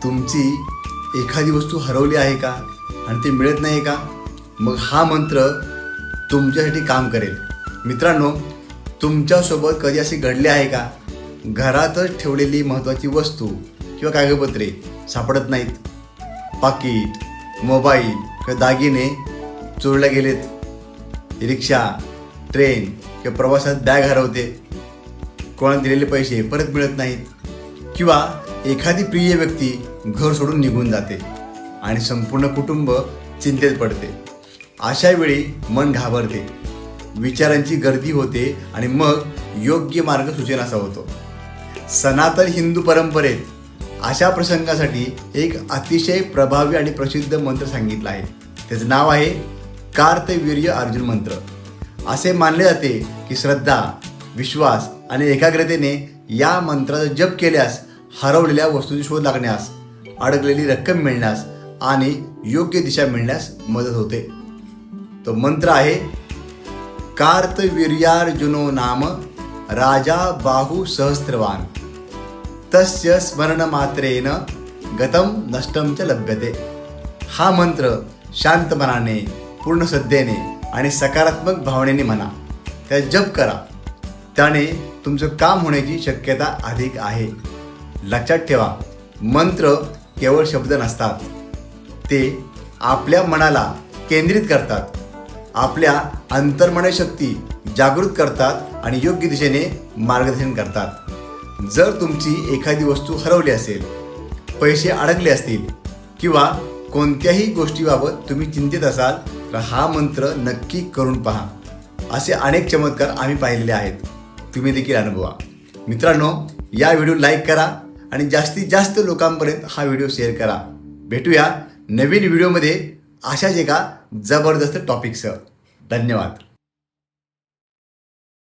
तुमची एखादी वस्तू हरवली आहे का आणि ते मिळत नाही का? मग हा मंत्र तुमच्यासाठी काम करेल. मित्रांनो, तुमच्यासोबत कधी असे घडले आहे का? घरातच ठेवलेली महत्त्वाची वस्तू किंवा कागदपत्रे सापडत नाहीत, पाकिट, मोबाईल किंवा दागिने चोरले गेलेत, रिक्षा, ट्रेन किंवा प्रवासात बॅग हरवते, कोणाला दिलेले पैसे परत मिळत नाहीत, किंवा एखादी प्रिय व्यक्ती घर सोडून निघून जाते आणि संपूर्ण कुटुंब चिंतेत पडते. अशा वेळी मन घाबरते, विचारांची गर्दी होते आणि मग योग्य मार्ग सुचेनासा होतो. सनातन हिंदू परंपरेत अशा प्रसंगासाठी एक अतिशय प्रभावी आणि प्रसिद्ध मंत्र सांगितला आहे. त्याचं नाव आहे कार्तवीर्य अर्जुन मंत्र. असे मानले जाते की श्रद्धा, विश्वास आणि एकाग्रतेने या मंत्राचा जप केल्यास हरवलेल्या वस्तूंचा शोध लागण्यास, अडकलेली रक्कम मिळण्यास आणि योग्य दिशा मिळण्यास मदत होते. तो मंत्र आहे कार्तवीर्यार्जुनो नाम राजा बाहू सहस्त्रवान तस्य स्मरण मात्रेन गतम नष्टम च लभ्यते. हा मंत्र शांत मनाने, पूर्ण श्रद्धेने आणि सकारात्मक भावनेने म्हणा. त्या जप करा, त्याने तुमचं काम होण्याची शक्यता अधिक आहे. लक्षात ठेवा, मंत्र केवळ शब्द नसतात, ते आपल्या मनाला केंद्रित करतात, आपल्या अंतर्मन शक्ती जागृत करतात आणि योग्य दिशेने मार्गदर्शन करतात. जर तुमची एखादी वस्तू हरवली असेल, पैसे अडकले असतील किंवा कोणत्याही गोष्टीबाबत तुम्ही चिंतित असाल तर हा मंत्र नक्की करून पहा. असे अनेक चमत्कार आम्ही पाहिलेले आहेत, तुम्ही देखील अनुभवा. मित्रांनो, या व्हिडिओ लाईक करा आणि जास्तीत जास्त लोकांपर्यंत हा व्हिडिओ शेअर करा. भेटूया नवीन व्हिडिओमध्ये अशाच एका जबरदस्त टॉपिकसह. धन्यवाद.